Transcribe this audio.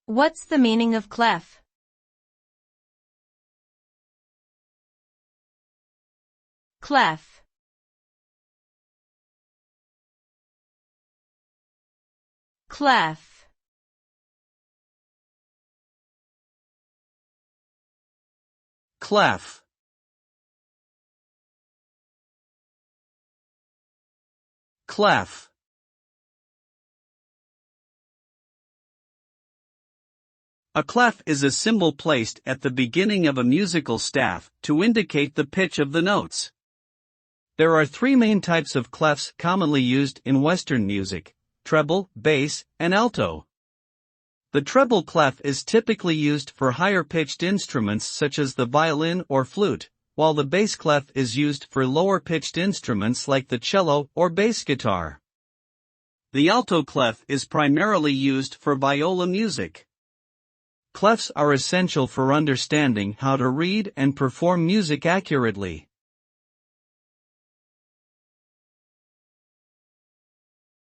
What's the meaning of clef? Clef. Clef. Clef. Clef. A clef is a symbol placed at the beginning of a musical staff to indicate the pitch of the notes. There are three main types of clefs commonly used in Western music: treble, bass, and alto. The treble clef is typically used for higher-pitched instruments such as the violin or flute, while the bass clef is used for lower-pitched instruments like the cello or bass guitar. The alto clef is primarily used for viola music. Clefs are essential for understanding how to read and perform music accurately.